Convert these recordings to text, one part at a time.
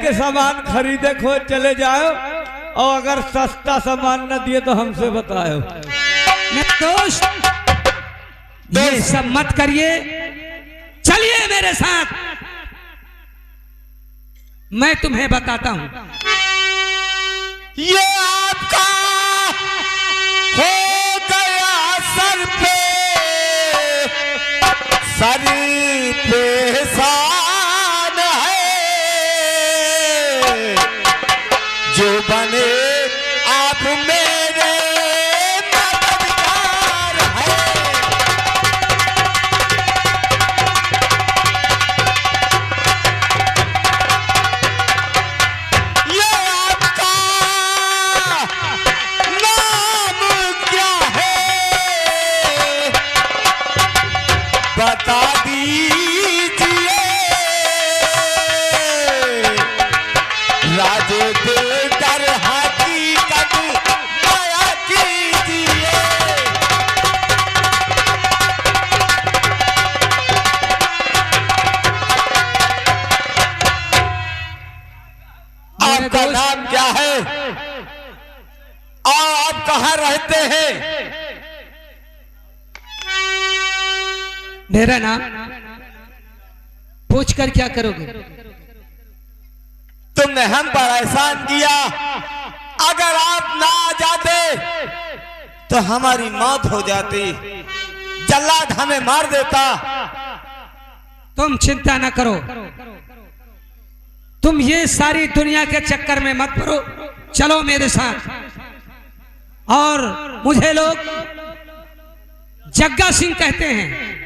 के सामान खरीदे खो चले जाओ, और अगर सस्ता सामान न दिए तो हमसे बताओ। दोस्त ये सब मत करिए, चलिए मेरे साथ, मैं तुम्हें बताता हूं। ये आपका हो गया सर पे एहसान है, जो बने आप मेरे मददगार है। ये आपका नाम क्या है बता दीजिए, राजे बेदर हकीकत बयां कीजिए। आपका नाम क्या है और आप कहाँ रहते हैं? मेरा नाम पूछकर क्या करोगे? तुमने हम पर एहसान किया, अगर आप ना आ जाते तो हमारी मौत हो जाती, जल्लाद हमें मार देता। तुम चिंता न करो, तुम ये सारी दुनिया के चक्कर में मत पड़ो, चलो मेरे साथ। और मुझे लोग जग्गा सिंह कहते हैं,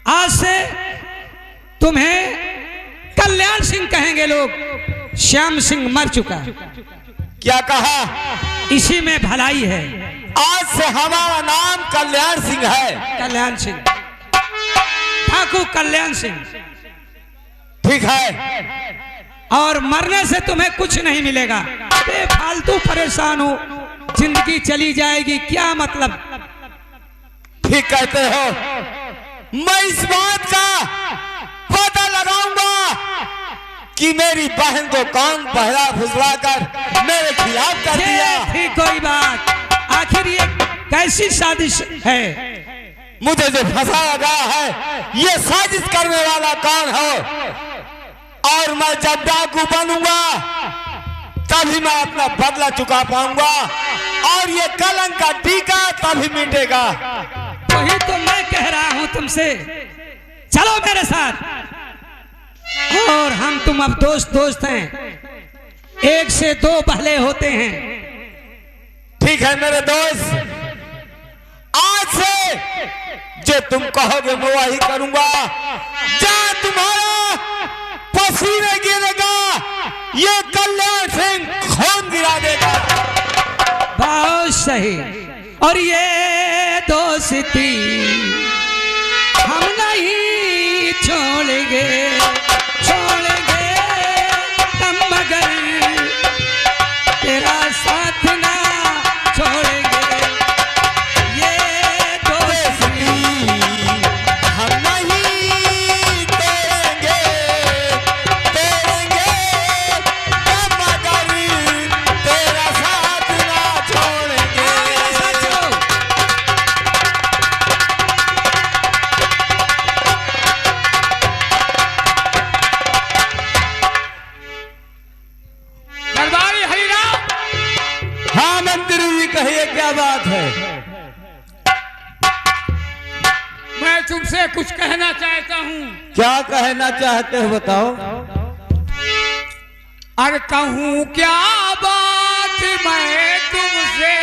आज से तुम्हें कल्याण सिंह कहेंगे लोग। श्याम सिंह मर चुका, क्या कहा? इसी में भलाई है। आज से हमारा नाम कल्याण सिंह है। कल्याण सिंह, ठाकुर कल्याण सिंह। ठीक है। और मरने से तुम्हें कुछ नहीं मिलेगा, बेफालतू परेशान हो, जिंदगी चली जाएगी, क्या मतलब? ठीक कहते हो। मैं इस बात का पता लगाऊंगा कि मेरी बहन को कौन बहला फुसला कर मेरे खिलाफ कर दिया। ठीक, कोई बात, आखिर ये कैसी साजिश है? मुझे जो फंसाया गया है, ये साजिश करने वाला कौन है? और मैं जब डाकू बनूंगा तभी मैं अपना बदला चुका पाऊंगा, और ये कलंक का टीका तभी मिटेगा। वही तो मैं कह रहा हूं तुमसे, चलो मेरे साथ। और हम तुम अब दोस्त दोस्त हैं, एक से दो भले होते हैं। ठीक है मेरे दोस्त, आज से जो तुम कहोगे मैं वही करूंगा। जहां तुम्हारा पसीने गिरेगा, ये कल्याण सिंह खून गिरा देगा। बहुत सही। और ये दोस्ती हम नहीं छोड़ेंगे, छोड़ेंगे हम मगर तेरा साथ ना छोड़ेंगे। ये दोस्ती हम नहीं तोड़ेंगे, तोड़ेंगे हम मगर तेरा साथ ना छोड़ेंगे। दरबारी हरिराम। हाँ मंत्री जी, कहिए क्या बात है? मैं तुमसे कुछ कहना चाहता हूँ। क्या कहना चाहते हो बताओ। अरे कहूँ क्या बात मैं तुमसे।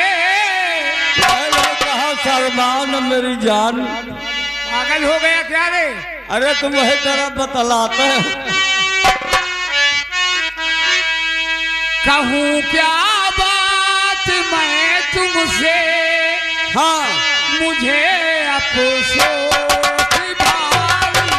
कहा शर्मान मेरी जान, पागल हो गया क्या रे? अरे तुम वही तरह बतलाते हो। कहूँ क्या बात मैं तुमसे, हाँ, मुझे अफसोस भारी है।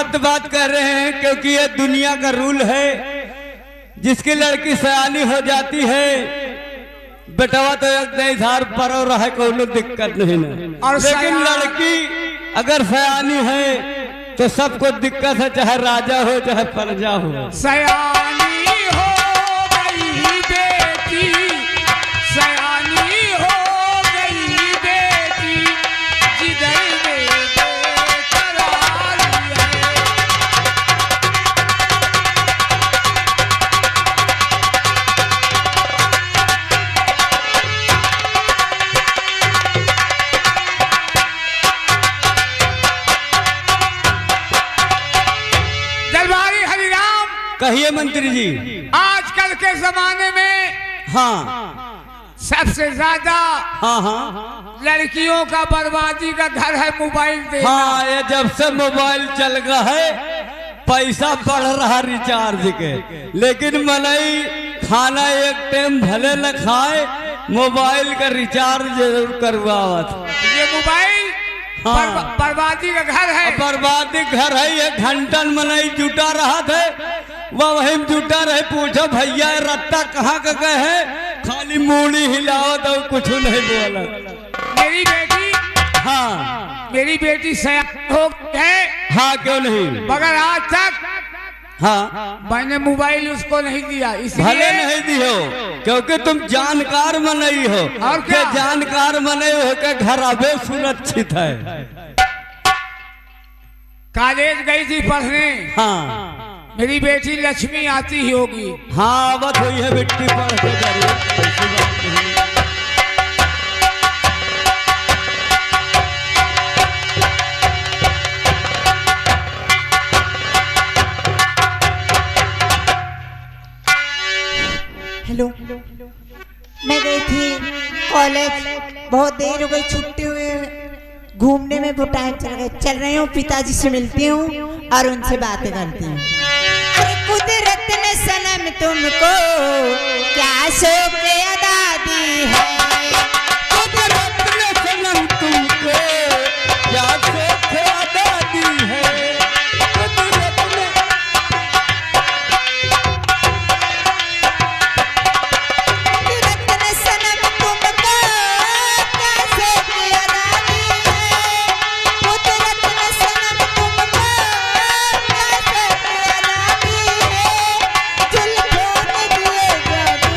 सत्य बात कह रहे हैं, क्योंकि ये दुनिया का रूल है। जिसकी लड़की सयानी हो जाती है, बेटवा तो एक नहीं धार पर और है, कोई दिक्कत नहीं ना। और लेकिन लड़की अगर सयानी है तो सबको दिक्कत है, चाहे राजा हो चाहे प्रजा हो। सयानी हो गई बेटी, सयानी हो गई बेटी, जिधर करार है। दरबारी हरिराम, कहिए मंत्री जी। आजकल के जमाने में हाँ सबसे ज्यादा हाँ लड़कियों का बर्बादी का घर है मोबाइल देखना। हाँ, ये जब से मोबाइल चल गया है, पैसा बढ़ रहा रिचार्ज के, लेकिन मनई खाना एक टाइम भले न खाए, मोबाइल का रिचार्ज जरूर करवावत। ये मोबाइल हाँ। बर्बादी का घर है। बर्बादी घर है। ये घंटन मनई जुटा रहा थे, वह वही जुटा रहे। पूछो भैया रत्ता कहाँ का गए है, खाली मूड़ी हिलाओ तो कुछ नहीं बोला। मेरी बेटी, हाँ मेरी बेटी सयानी हो गई है, हाँ क्यों नहीं, मगर आज तक हाँ मैंने मोबाइल उसको नहीं दिया। इसलिए भले नहीं दियो, क्योंकि तुम जानकार मनई हो। और क्या? जानकार मनई हो के घर आवे सुरक्षित है। कॉलेज गई थी पढ़ने, हाँ मेरी बेटी लक्ष्मी आती ही होगी। हाँ आवत हुई है मिट्टी पढ़ के जरूर, ऐसी बात नहीं। हेलो, मैं गई थी कॉलेज, बहुत देर हो गई, छुट्टी हुए घूमने में वो टाइम चल रही हूँ। पिताजी से मिलती हूँ और उनसे बातें करती हूँ। अरे कुदरत ने सनम तुमको क्या शौक अदा दी है, कुदरत ने सनम तुमको क्या शौक अदा दी है, कुदरत ने सनम तुमको क्या शौक अदा दी है, कुदरत ने सनम तुमको क्या शौक अदा दी है। जुल्फों ने दिए जादू,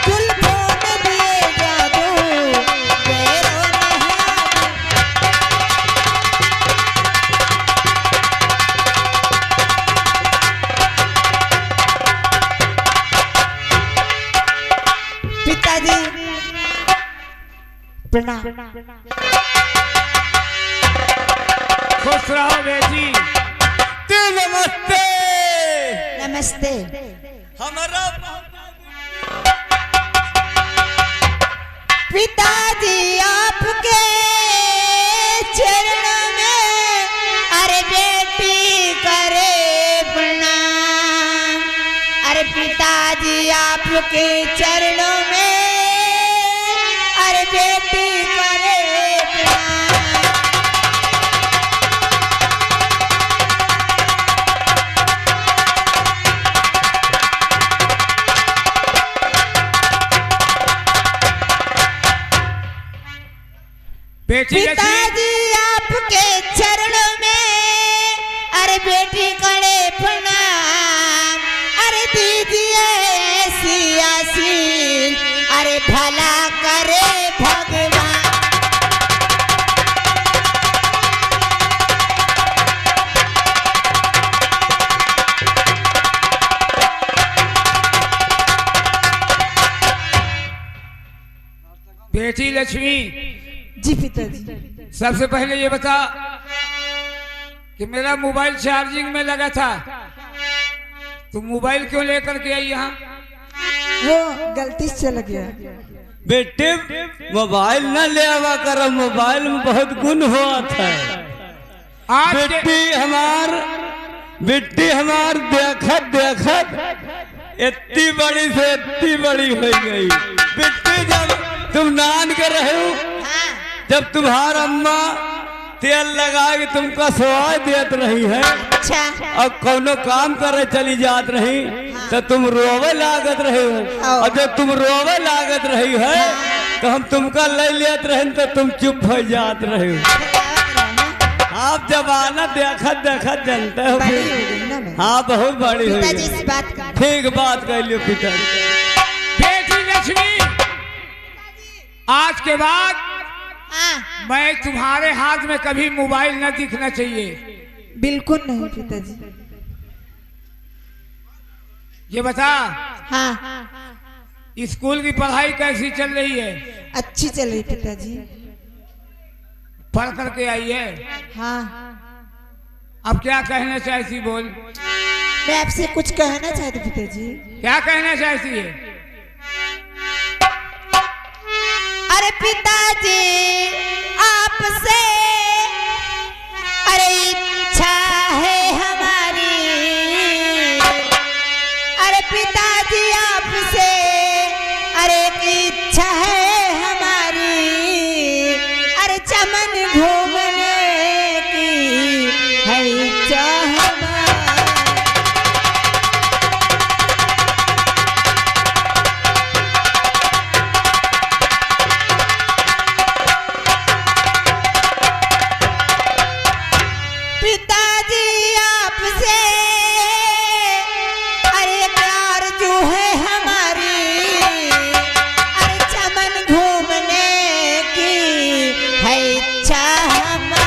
जुल्फों ने दिए जादू, गैरों ने है पिताजी प्रणाम। खुश रहो बेटी। तू नमस्ते। नमस्ते। हमारा पिताजी आपके चरणों में अरे बेटी करे प्रणाम, अरे पिताजी आपके चरणों में अरे बेटी करे प्रणाम। बेटी लक्ष्मी, पिताजी आपके चरणों में अरे बेटी करे प्रणाम, अरे दीजिए ऐसी आशीष अरे भला करे भगवान। बेटी लक्ष्मी, जी पिताजी। सबसे पहले ये बता कि मेरा मोबाइल चार्जिंग में लगा था, तू मोबाइल क्यों लेकर के आई यहाँ? वो गलती से चला गया। बेटे मोबाइल न ले आवा करो, मोबाइल में बहुत गुण हुआ था। आज के बेटी हमार देखत देखत इतनी बड़ी से इतनी बड़ी हो गई। बेटी जब तुम नान कर रहे हो, हाँ। जब तुम्हारा अम्मा तेल लगा के तुमका स्वाद देत रही है अच्छा और कोनो काम करे चली जात रही तो तुम रोवे लागत रही हो और जब तुम रोवे लागत रही है तो हम तुमका ले लेत रहे तो तुम चुप हो जात रहे हो। आप जमाना देखत देखत जानते हो बड़ी हो गई ना मैं। हाँ बहुत बड़ी हुई पिताजी है। इस बात का ठीक बात कह लियो पिताजी। बेटी लक्ष्मी, आज के बाद हाँ मैं तुम्हारे हाथ में कभी मोबाइल न दिखना चाहिए। बिल्कुल नहीं पिताजी। ये बता, हाँ स्कूल की पढ़ाई कैसी चल रही है? अच्छी चल रही पिताजी। पढ़ करके आई है? हाँ अब क्या कहना चाहती बोल। मैं आपसे कुछ कहना चाहती पिताजी। क्या कहना चाहती है? अरे पिताजी आपसे अरे इच्छा है हमारी, अरे पिताजी आपसे अरे एक इच्छा है हमारी, अरे चमन घूमने की है इच्छा हमारी। पिताजी आपसे अरे प्यार जो है हमारी, अरे चमन घूमने की है इच्छा हमारी।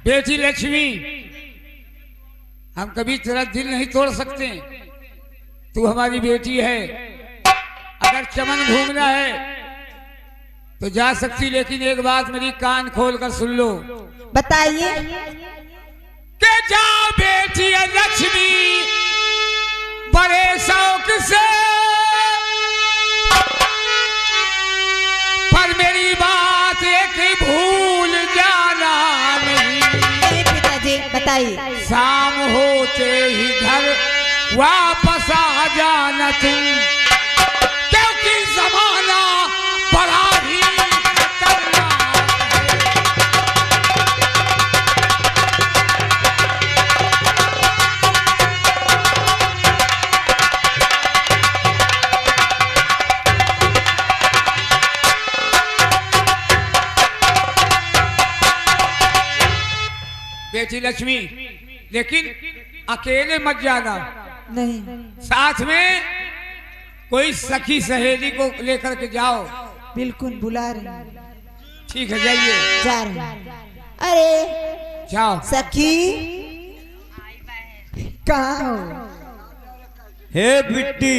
बेटी लक्ष्मी, हम कभी तेरा दिल नहीं तोड़ सकते। तू हमारी बेटी है। अगर चमन घूमना है तो जा सकती, लेकिन एक बात मेरी कान खोल कर सुन लो बताइए। कि जा बेटी लक्ष्मी बड़े शौक से, पर मेरी बात एक भूल जाना नहीं। नहीं पिताजी बताइए। शाम होते ही घर वापस आ जाना तुम, क्योंकि जमाना बड़ा ही खतरनाक है। बेटी लक्ष्मी, लेकिन अकेले मत जाना, नहीं साथ में कोई सखी सहेली को लेकर के जाओ। बिल्कुल बुला रही हूँ। ठीक है, जाइए, जा रही हूँ। अरे जाओ। सखी कहाँ हो? हे बिट्टी,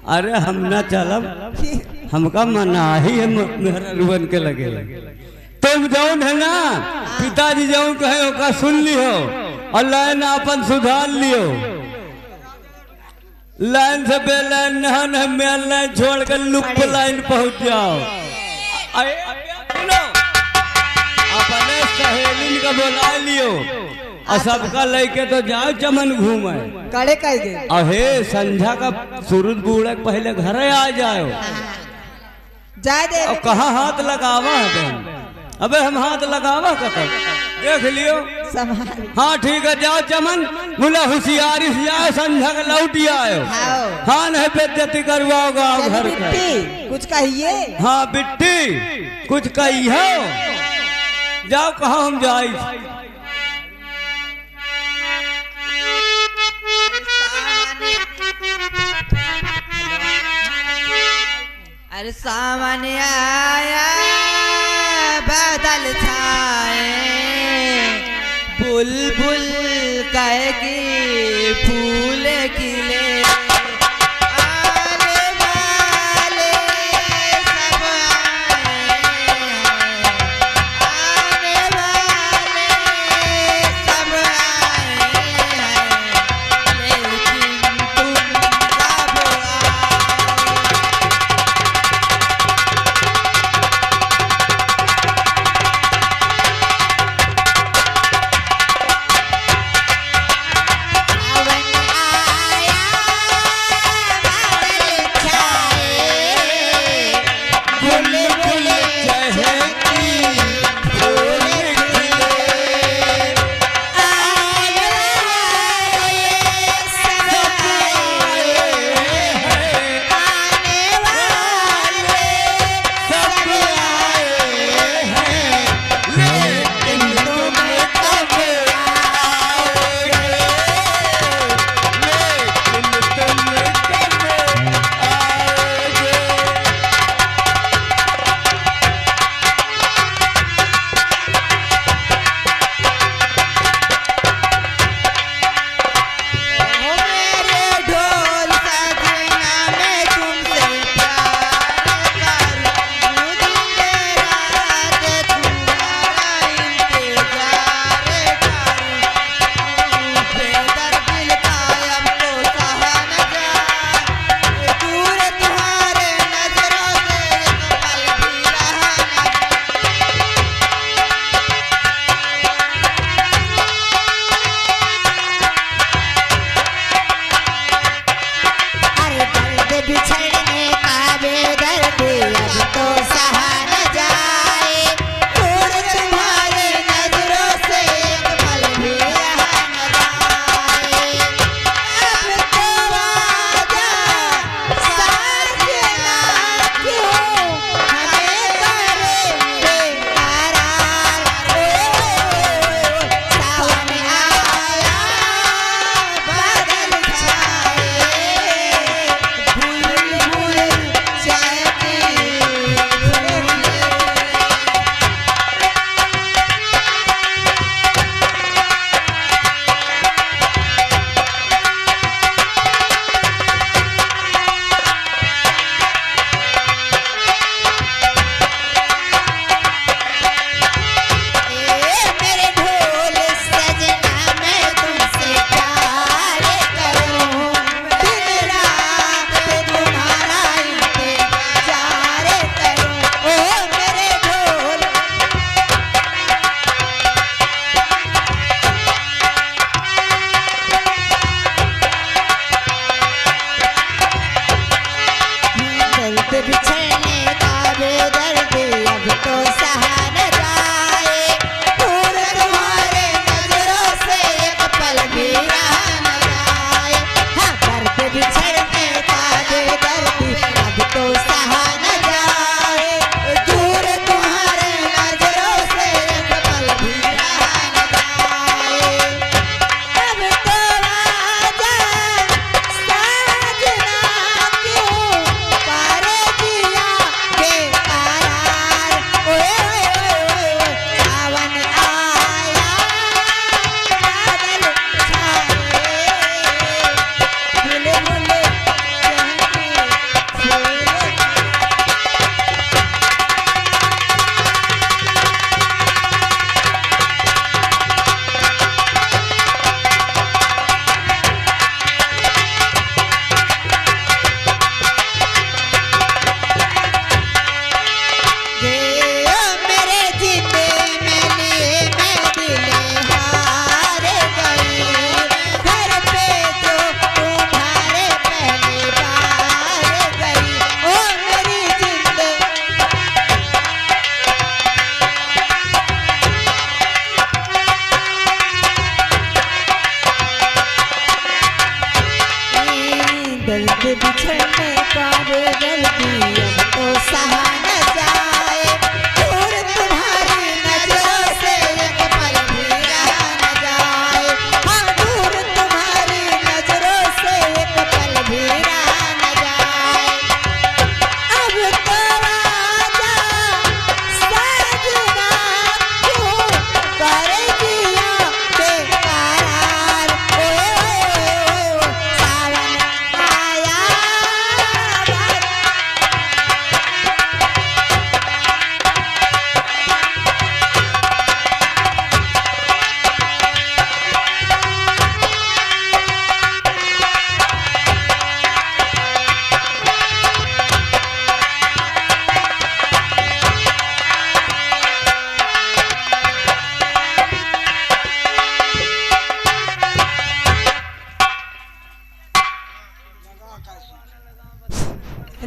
अरे हम ना चलब, हमका मना ही है मेहररुवन के लगे। तुम जौन है ना पिताजी जौन कहे ओका सुन लियो और लाइन अपन सुधार लियो। लाइन से बे लाइन नहन है, मेन लाइन छोड़ कर लुप लाइन पहुंच जाओ। सुनो, अपने सहेलिन का बुला लियो और सबका लेके तो जाओ चमन घूमे। कड़े कह गए। अहे संध्या का सूरज बूढ़े पहले घर आ जाओ। जा दे। और कहाँ हाथ लगावा है बहन? अबे हम हाथ लगावा कतब देख लियो। संभाल। हाँ ठीक है, जाओ चमन, बोला होशियारी से जाओ, संध्या का लौटी आयो। हाँ नहीं बेइज्जती करवाओ गाँव घर का। बिट्टी कुछ कहिए। हाँ बिट्टी कुछ कही हो, जाओ कहाँ हम जाई। अरे सामने आया बादल छाए, बुलबुल कह के फूल खिले, आने वाले सब आए, आने वाले सब आए, लेकिन तुम कब आए?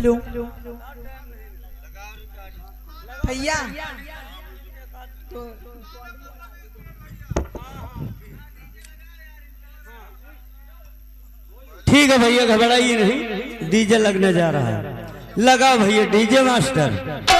हेलो भैया, ठीक है भैया, घबराइए नहीं, डीजे लगने जा रहा है। लगा भैया डीजे मास्टर।